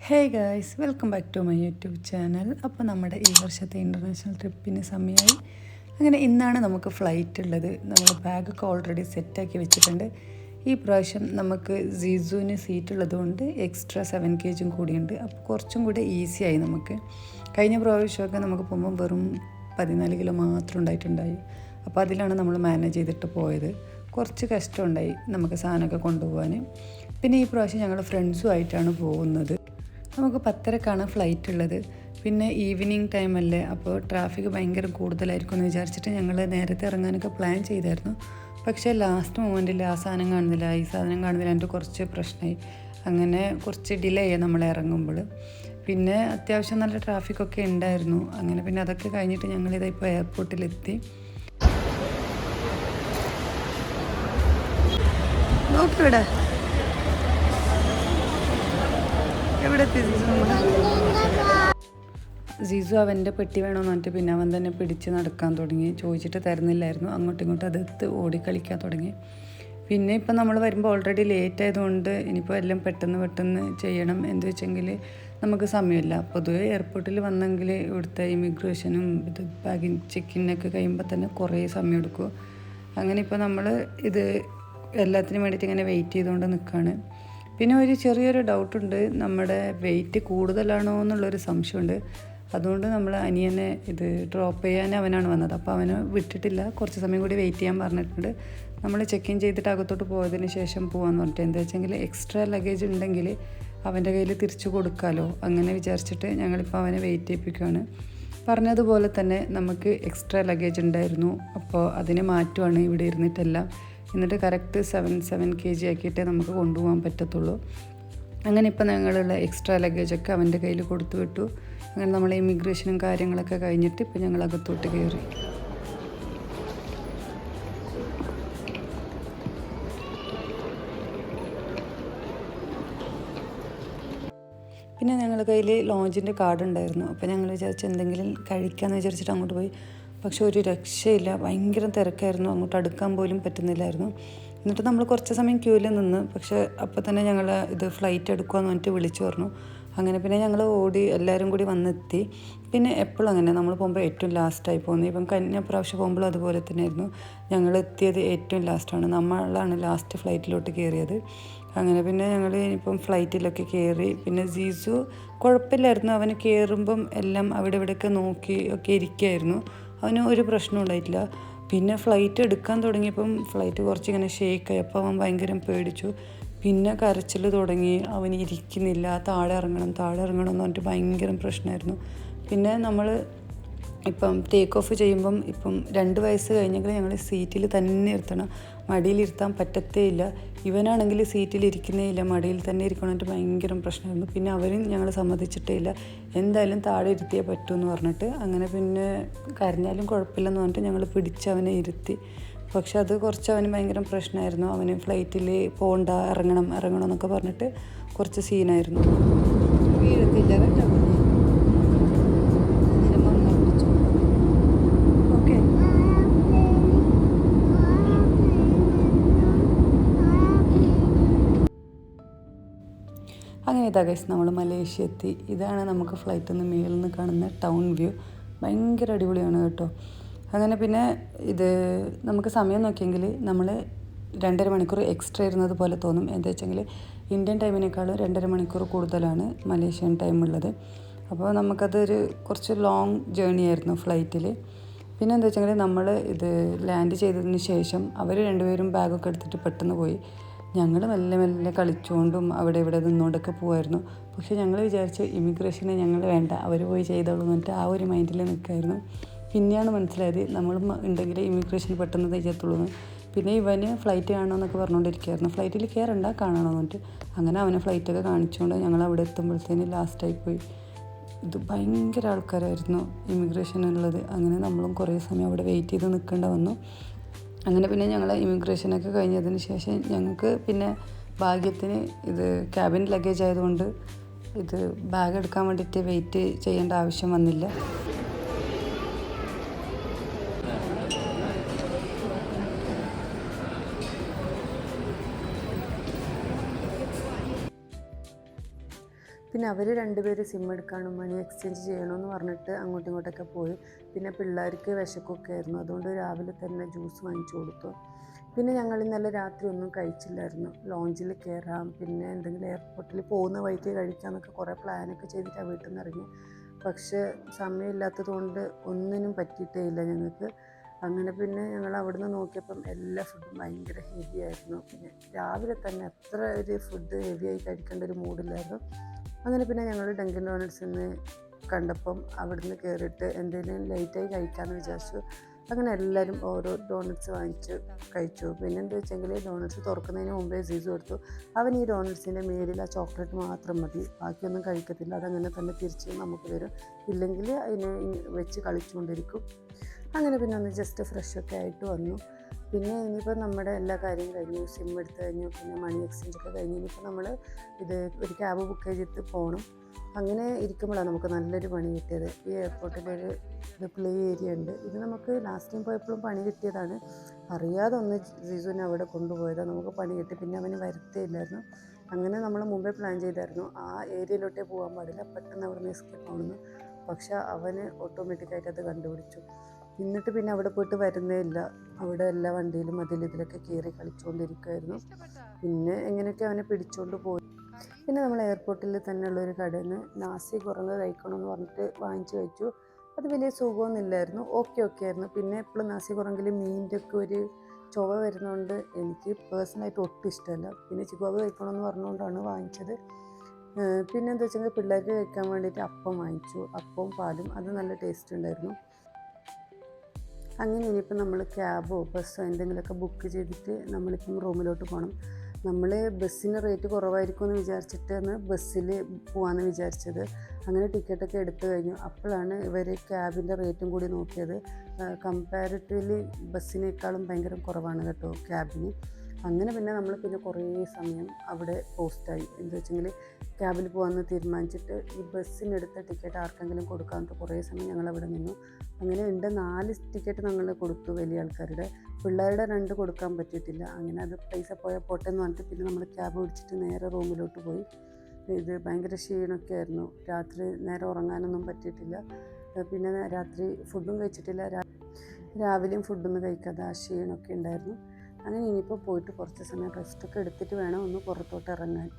Hey guys, welcome back to my YouTube channel. അപ്പോൾ നമ്മുടെ ഈ വർഷത്തെ ഇൻ്റർനാഷണൽ ട്രിപ്പിന് സമയമായി. അങ്ങനെ ഇന്നാണ് നമുക്ക് ഫ്ലൈറ്റ് ഉള്ളത്. നമ്മൾ ബാഗൊക്കെ ഓൾറെഡി സെറ്റാക്കി വെച്ചിട്ടുണ്ട്. ഈ പ്രാവശ്യം നമുക്ക് സീസൂന് സീറ്റ് ഉള്ളതുകൊണ്ട് എക്സ്ട്രാ 7 kg കൂടിയുണ്ട്. അപ്പോൾ കുറച്ചും കൂടി ഈസിയായി നമുക്ക്. കഴിഞ്ഞ പ്രാവശ്യമൊക്കെ നമുക്ക് പോകുമ്പോൾ വെറും 14 കിലോ മാത്രം ഉണ്ടായിട്ടുണ്ടായി. അപ്പോൾ അതിലാണ് നമ്മൾ മാനേജ് ചെയ്തിട്ട് പോയത്. കുറച്ച് കഷ്ടമുണ്ടായി നമുക്ക് സാധനമൊക്കെ കൊണ്ടുപോകാൻ. പിന്നെ ഈ പ്രാവശ്യം ഞങ്ങൾ ഫ്രണ്ട്സുമായിട്ടാണ് പോകുന്നത്. നമുക്ക് 10:30ക്കാണ് ഫ്ലൈറ്റ് ഉള്ളത്. പിന്നെ ഈവനിങ് ടൈമല്ലേ, അപ്പോൾ ട്രാഫിക് ഭയങ്കര കൂടുതലായിരിക്കും എന്ന് വിചാരിച്ചിട്ട് ഞങ്ങൾ നേരത്തെ ഇറങ്ങാനൊക്കെ പ്ലാൻ ചെയ്തായിരുന്നു. പക്ഷേ ലാസ്റ്റ് മൊമെൻറ്റിൽ ആ സാധനം കാണുന്നില്ല, ഈ സാധനം കാണുന്നില്ല, എൻ്റെ കുറച്ച് പ്രശ്നമായി. അങ്ങനെ കുറച്ച് ഡിലേ ആയി നമ്മൾ ഇറങ്ങുമ്പോൾ. പിന്നെ അത്യാവശ്യം നല്ല ട്രാഫിക്കൊക്കെ ഉണ്ടായിരുന്നു. അങ്ങനെ പിന്നെ അതൊക്കെ കഴിഞ്ഞിട്ട് ഞങ്ങളിതിപ്പോൾ എയർപോർട്ടിലെത്തി. നോക്കിവിടെ എവിടെ എത്തി സീസു അവൻ്റെ പെട്ടി വേണമെന്ന് പറഞ്ഞിട്ട് പിന്നെ അവൻ തന്നെ പിടിച്ച് നടക്കാൻ തുടങ്ങി. ചോദിച്ചിട്ട് തരുന്നില്ലായിരുന്നു. അങ്ങോട്ടും ഇങ്ങോട്ടും അതെടുത്ത് ഓടിക്കളിക്കാൻ തുടങ്ങി. പിന്നെ ഇപ്പം നമ്മൾ വരുമ്പോൾ ഓൾറെഡി ലേറ്റ് ആയതുകൊണ്ട് ഇനിയിപ്പോൾ എല്ലാം പെട്ടെന്ന് ചെയ്യണം. എന്ത് വെച്ചെങ്കിൽ നമുക്ക് സമയമില്ല. പൊതുവെ എയർപോർട്ടിൽ വന്നെങ്കിൽ ഇവിടുത്തെ ഇമിഗ്രേഷനും ഇത് ബാഗിൻ ചെക്കിനൊക്കെ കഴിയുമ്പോൾ തന്നെ കുറേ സമയം എടുക്കും. അങ്ങനെ ഇപ്പോൾ നമ്മൾ ഇത് എല്ലാത്തിനും വേണ്ടിയിട്ട് ഇങ്ങനെ വെയിറ്റ് ചെയ്തുകൊണ്ട് നിൽക്കുകയാണ്. പിന്നെ ഒരു ചെറിയൊരു ഡൗട്ടുണ്ട്, നമ്മുടെ വെയിറ്റ് കൂടുതലാണോ എന്നുള്ളൊരു സംശയമുണ്ട്. അതുകൊണ്ട് നമ്മൾ അനിയനെ ഇത് ഡ്രോപ്പ് ചെയ്യാൻ അവനാണ് വന്നത്. അപ്പോൾ അവനെ വിട്ടിട്ടില്ല, കുറച്ച് സമയം കൂടി വെയിറ്റ് ചെയ്യാൻ പറഞ്ഞിട്ടുണ്ട്. നമ്മൾ ചെക്ക് ഇൻ ചെയ്തിട്ട് അകത്തോട്ട് പോയതിന് ശേഷം പോകാമെന്ന് പറഞ്ഞിട്ട്, എന്താ വെച്ചെങ്കിൽ എക്സ്ട്രാ ലഗേജ് ഉണ്ടെങ്കിൽ അവൻ്റെ കയ്യിൽ തിരിച്ചു കൊടുക്കാമല്ലോ, അങ്ങനെ വിചാരിച്ചിട്ട് ഞങ്ങളിപ്പോൾ അവനെ വെയിറ്റ് ചെയ്യിപ്പിക്കുകയാണ്. പറഞ്ഞതുപോലെ തന്നെ നമുക്ക് എക്സ്ട്രാ ലഗേജ് ഉണ്ടായിരുന്നു. അപ്പോൾ അതിനെ മാറ്റുവാണ് ഇവിടെ ഇരുന്നിട്ടെല്ലാം. എന്നിട്ട് കറക്റ്റ് 7 kg ആക്കിയിട്ടേ നമുക്ക് കൊണ്ടുപോകാൻ പറ്റത്തുള്ളൂ. അങ്ങനെ ഇപ്പോൾ ഞങ്ങളുള്ള എക്സ്ട്രാ ലഗേജൊക്കെ അവൻ്റെ കയ്യിൽ കൊടുത്തു വിട്ടു. അങ്ങനെ നമ്മൾ ഇമിഗ്രേഷനും കാര്യങ്ങളൊക്കെ കഴിഞ്ഞിട്ട് ഇപ്പോൾ ഞങ്ങൾ അകത്തോട്ട് കയറി. പിന്നെ ഞങ്ങളുടെ കയ്യിൽ ലോഞ്ചിൻ്റെ കാർഡ് ഉണ്ടായിരുന്നു. അപ്പോൾ ഞങ്ങൾ വിചാരിച്ച് എന്തെങ്കിലും കഴിക്കാമെന്ന് വിചാരിച്ചിട്ട് അങ്ങോട്ട് പോയി. പക്ഷെ ഒരു രക്ഷയില്ല, ഭയങ്കര തിരക്കായിരുന്നു, അങ്ങോട്ട് അടുക്കാൻ പോലും പറ്റുന്നില്ലായിരുന്നു. എന്നിട്ട് നമ്മൾ കുറച്ച് സമയം ക്യൂവിൽ നിന്ന്. പക്ഷേ അപ്പോൾ തന്നെ ഞങ്ങൾ ഇത് ഫ്ലൈറ്റ് എടുക്കുമെന്ന് പറഞ്ഞിട്ട് വിളിച്ചു പറഞ്ഞു. അങ്ങനെ പിന്നെ ഞങ്ങൾ ഓടി എല്ലാവരും കൂടി വന്നെത്തി. പിന്നെ എപ്പോഴും അങ്ങനെ നമ്മൾ പോകുമ്പോൾ ഏറ്റവും ലാസ്റ്റായി പോകുന്നത്. ഇപ്പം കഴിഞ്ഞ പ്രാവശ്യം പോകുമ്പോഴും അതുപോലെ തന്നെയായിരുന്നു. ഞങ്ങൾ എത്തിയത് ഏറ്റവും ലാസ്റ്റാണ്, നമ്മളാണ് ലാസ്റ്റ് ഫ്ലൈറ്റിലോട്ട് കയറിയത്. അങ്ങനെ പിന്നെ ഞങ്ങൾ ഇപ്പം ഫ്ലൈറ്റിലൊക്കെ കയറി. പിന്നെ സീസു കുഴപ്പമില്ലായിരുന്നു, അവന് കയറുമ്പം എല്ലാം അവിടെ ഇവിടെയൊക്കെ നോക്കി ഒക്കെ ഇരിക്കുമായിരുന്നു. അവന് ഒരു പ്രശ്നം ഉണ്ടായിട്ടില്ല. പിന്നെ ഫ്ലൈറ്റ് എടുക്കാൻ തുടങ്ങിയപ്പം ഫ്ലൈറ്റ് കുറച്ചിങ്ങനെ ഷേക്കായി. അപ്പോൾ അവൻ ഭയങ്കര പേടിച്ചു. പിന്നെ കരച്ചിൽ തുടങ്ങി, അവൻ ഇരിക്കുന്നില്ല, താഴെ ഇറങ്ങണം എന്ന് പറഞ്ഞിട്ട് ഭയങ്കര പ്രശ്നമായിരുന്നു. പിന്നെ നമ്മൾ ഇപ്പം ടേക്ക് ഓഫ് ചെയ്യുമ്പം ഇപ്പം 2 വയസ്സ് കഴിഞ്ഞെങ്കിൽ ഞങ്ങൾ സീറ്റിൽ തന്നെ ഇരുത്തണം, മടിയിലിരുത്താൻ പറ്റത്തേ ഇല്ല. ഇവനാണെങ്കിൽ സീറ്റിലിരിക്കുന്നേ ഇല്ല, മടിയിൽ തന്നെ ഇരിക്കണമെന്നിട്ട് ഭയങ്കര പ്രശ്നമായിരുന്നു. പിന്നെ അവരും ഞങ്ങൾ സമ്മതിച്ചിട്ടേ ഇല്ല, എന്തായാലും താഴെ ഇരുത്തിയേ പറ്റൂ എന്ന് പറഞ്ഞിട്ട്. അങ്ങനെ പിന്നെ കരഞ്ഞാലും കുഴപ്പമില്ലെന്ന് പറഞ്ഞിട്ട് ഞങ്ങൾ പിടിച്ച് അവനെ ഇരുത്തി. പക്ഷെ അത് കുറച്ച് അവന് ഭയങ്കര പ്രശ്നമായിരുന്നു. അവന് ഫ്ലൈറ്റിൽ പോകണ്ട, ഇറങ്ങണം എന്നൊക്കെ പറഞ്ഞിട്ട് കുറച്ച് സീനായിരുന്നു. വീഴത്തില്ല കേട്ടോ. അങ്ങനെ ഇതാ ഗൈസ്, നമ്മൾ മലേഷ്യ എത്തി. ഇതാണ് നമുക്ക് ഫ്ലൈറ്റിൽ നിന്ന് മേളിൽ നിന്ന് കാണുന്ന ടൗൺ വ്യൂ. ഭയങ്കര അടിപൊളിയാണ് കേട്ടോ. അങ്ങനെ പിന്നെ ഇത് നമുക്ക് സമയം നോക്കിയെങ്കിൽ നമ്മൾ 2.5 മണിക്കൂർ എക്സ്ട്രാ ഇരുന്നത് പോലെ തോന്നും. എന്താ വെച്ചെങ്കിൽ ഇന്ത്യൻ ടൈമിനേക്കാളും 2.5 മണിക്കൂർ കൂടുതലാണ് മലേഷ്യൻ ടൈം ഉള്ളത്. അപ്പോൾ നമുക്കതൊരു കുറച്ച് ലോങ് ജേർണി ആയിരുന്നു ഫ്ലൈറ്റിൽ. പിന്നെ എന്താ വെച്ചെങ്കിൽ നമ്മൾ ഇത് ലാൻഡ് ചെയ്തതിന് ശേഷം അവർ രണ്ടുപേരും ബാഗൊക്കെ എടുത്തിട്ട് പെട്ടെന്ന് പോയി. ഞങ്ങൾ മെല്ലെ കളിച്ചുകൊണ്ടും അവിടെ ഇവിടെ നിന്നുകൊണ്ടൊക്കെ പോകുമായിരുന്നു. പക്ഷേ ഞങ്ങൾ വിചാരിച്ച് ഇമിഗ്രേഷന് ഞങ്ങൾ വേണ്ട, അവർ പോയി ചെയ്തോളൂ എന്നിട്ട് ആ ഒരു മൈൻഡിൽ നിൽക്കുമായിരുന്നു. പിന്നെയാണ് മനസ്സിലായത് നമ്മൾ ഉണ്ടെങ്കിൽ ഇമിഗ്രേഷൻ പെട്ടെന്ന് ചെയ്യത്തുള്ളൂ എന്ന്. പിന്നെ ഇവന് ഫ്ലൈറ്റ് കാണണമെന്നൊക്കെ പറഞ്ഞുകൊണ്ടിരിക്കുകയായിരുന്നു. ഫ്ലൈറ്റിൽ കയറണ്ട, കാണണമെന്ന് പറഞ്ഞിട്ട്. അങ്ങനെ അവനെ ഫ്ലൈറ്റൊക്കെ കാണിച്ചുകൊണ്ട് ഞങ്ങൾ അവിടെ എത്തുമ്പോഴത്തേന് ലാസ്റ്റായി പോയി. ഇത് ഭയങ്കര ആൾക്കാരായിരുന്നു ഇമിഗ്രേഷനുള്ളത്. അങ്ങനെ നമ്മളും കുറേ സമയം അവിടെ വെയിറ്റ് ചെയ്ത് നിൽക്കേണ്ട വന്നു. അങ്ങനെ പിന്നെ ഞങ്ങൾ ഇമിഗ്രേഷനൊക്കെ കഴിഞ്ഞതിന് ശേഷം ഞങ്ങൾക്ക് പിന്നെ ഭാഗ്യത്തിന് ഇത് ക്യാബിൻ ലഗേജ് ആയതുകൊണ്ട് ഇത് ബാഗ് എടുക്കാൻ വേണ്ടിയിട്ട് വെയിറ്റ് ചെയ്യേണ്ട ആവശ്യം വന്നില്ല. പിന്നെ അവർ രണ്ടുപേരും സിം എടുക്കാനും മണി എക്സ്ചേഞ്ച് ചെയ്യണമെന്ന് പറഞ്ഞിട്ട് അങ്ങോട്ടും ഇങ്ങോട്ടൊക്കെ പോയി. പിന്നെ പിള്ളേർക്ക് വിശക്കൊക്കെ ആയിരുന്നു, അതുകൊണ്ട് രാവിലെ തന്നെ ജ്യൂസ് വാങ്ങിച്ചു കൊടുത്തു. പിന്നെ ഞങ്ങൾ ഇന്നലെ രാത്രി ഒന്നും കഴിച്ചില്ലായിരുന്നു. ലോഞ്ചിൽ കയറാം, പിന്നെ എന്തെങ്കിലും എയർപോർട്ടിൽ പോകുന്ന വഴിക്ക് കഴിക്കാമെന്നൊക്കെ കുറേ പ്ലാനൊക്കെ ചെയ്തിട്ടാണ് വീട്ടിൽ നിന്ന് ഇറങ്ങി. പക്ഷേ സമയമില്ലാത്തത് കൊണ്ട് ഒന്നിനും പറ്റിയിട്ടേ ഇല്ല ഞങ്ങൾക്ക്. അങ്ങനെ പിന്നെ ഞങ്ങൾ അവിടുന്ന് നോക്കിയപ്പം എല്ലാ ഫുഡും ഭയങ്കര ഹെവി ആയിരുന്നു. പിന്നെ രാവിലെ തന്നെ അത്ര ഒരു ഫുഡ് ഹെവിയായി കഴിക്കേണ്ട ഒരു മൂഡില്ലായിരുന്നു. അങ്ങനെ പിന്നെ ഞങ്ങൾ ഡങ്കിൻ ഡോണറ്റ്സിൽ നിന്ന് കണ്ടപ്പം അവിടുന്ന് കയറിയിട്ട് എന്തെങ്കിലും ലൈറ്റായി കഴിക്കാമെന്ന് വിചാരിച്ചു. അങ്ങനെ എല്ലാവരും ഓരോ ഡോണറ്റ്സ് വാങ്ങിച്ച് കഴിച്ചു. പിന്നെ എന്താ വെച്ചെങ്കിൽ ഡോണറ്റ്സ് തുറക്കുന്നതിന് മുമ്പേ സീസു കൊടുത്തു. അവൻ ഈ ഡോണറ്റ്സിൻ്റെ മേലിൽ ആ ചോക്ലേറ്റ് മാത്രം മതി, ബാക്കിയൊന്നും കഴിക്കത്തില്ല, അതങ്ങനെ തന്നെ തിരിച്ച് നമുക്ക് തരും, ഇല്ലെങ്കിൽ അതിനെ വെച്ച് കളിച്ചുകൊണ്ടിരിക്കും. അങ്ങനെ പിന്നെ ഒന്ന് ജസ്റ്റ് ഫ്രഷൊക്കെ ആയിട്ട് വന്നു. പിന്നെ ഇനിയിപ്പോൾ നമ്മുടെ എല്ലാ കാര്യം കഴിഞ്ഞു, സിം എടുത്ത് കഴിഞ്ഞു, പിന്നെ മണി എക്സ്ചേഞ്ചൊക്കെ കഴിഞ്ഞു. ഇനിയിപ്പോൾ നമ്മൾ ഒരു ക്യാബ് ബുക്ക് ചെയ്തിട്ട് പോകണം. അങ്ങനെ ഇരിക്കുമ്പോഴാണ് നമുക്ക് നല്ലൊരു പണി കിട്ടിയത്. ഈ എയർപോർട്ടിലൊരു പ്ലേ ഏരിയ ഉണ്ട്. ഇത് നമുക്ക് ലാസ്റ്റ് ടൈം പോയപ്പോഴും പണി കിട്ടിയതാണ്. അറിയാതെ ഒന്ന് ജീസുവിനെ അവിടെ കൊണ്ടുപോയതാണ്, നമുക്ക് പണി കിട്ടി. പിന്നെ അവന് വരുത്തേയില്ലായിരുന്നു. അങ്ങനെ നമ്മൾ മുമ്പേ പ്ലാൻ ചെയ്തായിരുന്നു ആ ഏരിയയിലോട്ടേ പോകാൻ പാടില്ല, പെട്ടെന്ന് അവിടെ നിന്ന് എസ്കേപ്പ് ആവുന്നു. പക്ഷെ അവന് ഓട്ടോമാറ്റിക്കായിട്ട് അത് കണ്ടുപിടിച്ചു. എന്നിട്ട് പിന്നെ അവിടെ പോയിട്ട് വരുന്നേ ഇല്ല. അവിടെ എല്ലാ വണ്ടിയിലും ഇതിലൊക്കെ കയറി കളിച്ചുകൊണ്ടിരിക്കുമായിരുന്നു. പിന്നെ എങ്ങനെയൊക്കെ അവനെ പിടിച്ചുകൊണ്ട് പോയി. പിന്നെ നമ്മൾ എയർപോർട്ടിൽ തന്നെയുള്ളൊരു കടയിൽ നിന്ന് നാസി കുരങ്ങ് കഴിക്കണമെന്ന് പറഞ്ഞിട്ട് വാങ്ങിച്ചു കഴിച്ചു. അത് വലിയ സുഖമൊന്നുമില്ലായിരുന്നു, ഓക്കെ ആയിരുന്നു. പിന്നെ എപ്പോഴും നാസി കുരങ്ങിൽ മീനിൻ്റെ ഒക്കെ ഒരു ചുവ വരുന്നതുകൊണ്ട് എനിക്ക് പേഴ്സണലായിട്ട് ഒട്ടും ഇഷ്ടമല്ല. പിന്നെ ചിക്കോബ് കഴിക്കണമെന്ന് പറഞ്ഞുകൊണ്ടാണ് വാങ്ങിച്ചത്. പിന്നെ എന്താ വെച്ചാൽ പിള്ളേർക്ക് കഴിക്കാൻ വേണ്ടിയിട്ട് അപ്പം വാങ്ങിച്ചു, അപ്പവും പാലും. അത് നല്ല ടേസ്റ്റ് ഉണ്ടായിരുന്നു. അങ്ങനെ ഇനിയിപ്പോൾ നമ്മൾ ക്യാബോ ബസ്സോ എന്തെങ്കിലുമൊക്കെ ബുക്ക് ചെയ്തിട്ട് നമ്മളിപ്പം റൂമിലോട്ട് പോകണം. നമ്മൾ ബസ്സിന് റേറ്റ് കുറവായിരിക്കും എന്ന് വിചാരിച്ചിട്ടാണ് ബസ്സിൽ പോകാമെന്ന് വിചാരിച്ചത്. അങ്ങനെ ടിക്കറ്റൊക്കെ എടുത്തു കഴിഞ്ഞു. അപ്പോഴാണ് ഇവർ ക്യാബിൻ്റെ റേറ്റും കൂടി നോക്കിയത്. കമ്പാരിറ്റീവ്ലി ബസ്സിനേക്കാളും ഭയങ്കര കുറവാണ് കേട്ടോ ക്യാബിന്. അങ്ങനെ പിന്നെ നമ്മൾ കുറേ സമയം അവിടെ പോസ്റ്റായി. എന്താ വെച്ചെങ്കിൽ ക്യാബിൽ പോകാമെന്ന് തീരുമാനിച്ചിട്ട് ഈ ബസ്സിനെടുത്ത ടിക്കറ്റ് ആർക്കെങ്കിലും കൊടുക്കാമെന്നിട്ട് കുറേ സമയം ഞങ്ങളവിടെ നിന്നു. അങ്ങനെ ഉണ്ട് 4 ടിക്കറ്റ് ഞങ്ങൾ കൊടുത്തു വലിയ ആൾക്കാരുടെ. പിള്ളേരുടെ 2 കൊടുക്കാൻ പറ്റിയിട്ടില്ല. അങ്ങനെ അത് പൈസ പോയാൽ പോട്ടെ എന്ന് പറഞ്ഞിട്ട് പിന്നെ നമ്മൾ ക്യാബ് പിടിച്ചിട്ട് നേരെ റൂമിലോട്ട് പോയി. ഇത് ഭയങ്കര ക്ഷീണമൊക്കെ ആയിരുന്നു. രാത്രി നേരെ ഉറങ്ങാനൊന്നും പറ്റിയിട്ടില്ല. പിന്നെ രാത്രി ഫുഡും കഴിച്ചിട്ടില്ല. രാവിലെയും ഫുഡൊന്നും കഴിക്കാതെ ആ ക്ഷീണമൊക്കെ ഉണ്ടായിരുന്നു. അങ്ങനെ ഇനിയിപ്പോൾ പോയിട്ട് കുറച്ച് സമയം റെസ്റ്റൊക്കെ എടുത്തിട്ട് വേണം ഒന്ന് പുറത്തോട്ട് ഇറങ്ങാൻ.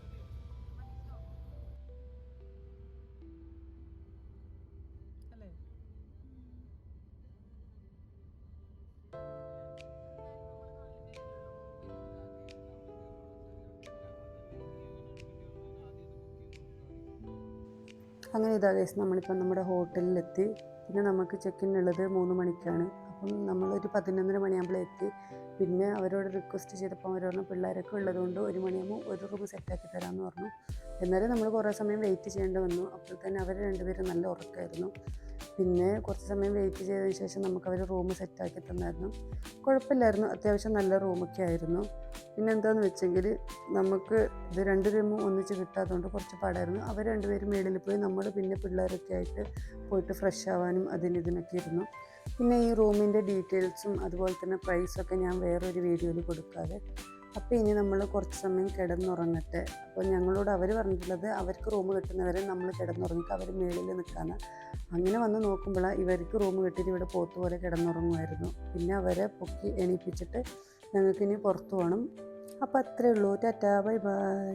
അങ്ങനെ ഇതാ ഗൈസ്, നമ്മളിപ്പം നമ്മുടെ ഹോട്ടലിലെത്തി. പിന്നെ നമുക്ക് ചെക്കിനുള്ളത് 3 മണിക്കാണ്. അപ്പം നമ്മളൊരു 11:30 മണിയാകുമ്പോൾ എത്തി. പിന്നെ അവരോട് റിക്വസ്റ്റ് ചെയ്തപ്പോൾ അവർ പറഞ്ഞു പിള്ളേരൊക്കെ ഉള്ളതുകൊണ്ട് 1 മണിയാകുമ്പോൾ ഒരു റൂം സെറ്റാക്കി തരാമെന്ന് പറഞ്ഞു. എന്നാലും നമ്മൾ കുറേ സമയം വെയിറ്റ് ചെയ്യേണ്ടി വന്നു. അപ്പോൾ തന്നെ അവർ രണ്ടുപേരും നല്ല ഉറക്കമായിരുന്നു. പിന്നെ കുറച്ച് സമയം വെയിറ്റ് ചെയ്തതിന് ശേഷം നമുക്കവർ റൂം സെറ്റാക്കി തന്നായിരുന്നു. കുഴപ്പമില്ലായിരുന്നു, അത്യാവശ്യം നല്ല റൂമൊക്കെ ആയിരുന്നു. പിന്നെ എന്താണെന്ന് വെച്ചെങ്കിൽ നമുക്ക് ഇത് 2 റൂമും ഒന്നിച്ച് കിട്ടാത്തതുകൊണ്ട് കുറച്ച് പാടായിരുന്നു. അവർ രണ്ടുപേരും മേളിൽ പോയി, നമ്മൾ പിന്നെ പിള്ളേരൊക്കെ ആയിട്ട് പോയിട്ട് ഫ്രഷ് ആവാനും ഇതിനൊക്കെ ഇരുന്നു. പിന്നെ ഈ റൂമിൻ്റെ ഡീറ്റെയിൽസും അതുപോലെ തന്നെ പ്രൈസൊക്കെ ഞാൻ വേറൊരു വീഡിയോയിൽ കൊടുക്കാതെ. അപ്പോൾ ഇനി നമ്മൾ കുറച്ച് സമയം കിടന്നുറങ്ങട്ടെ. അപ്പോൾ ഞങ്ങളോട് അവർ പറഞ്ഞിട്ടുള്ളത് അവർക്ക് റൂം കിട്ടുന്നവരെ നമ്മൾ കിടന്നുറങ്ങിയിട്ട് അവർ മേളിൽ നിൽക്കാനാണ്. അങ്ങനെ വന്ന് നോക്കുമ്പോഴാണ് ഇവർക്ക് റൂം കിട്ടിയിട്ട് ഇവിടെ പോത്ത് പോലെ കിടന്നുറങ്ങുമായിരുന്നു. പിന്നെ അവരെ പൊക്കി എണീപ്പിച്ചിട്ട് ഞങ്ങൾക്കിനി പുറത്ത് പോകണം. അപ്പോൾ അത്രയേ ഉള്ളൂ. Tata, bye bye.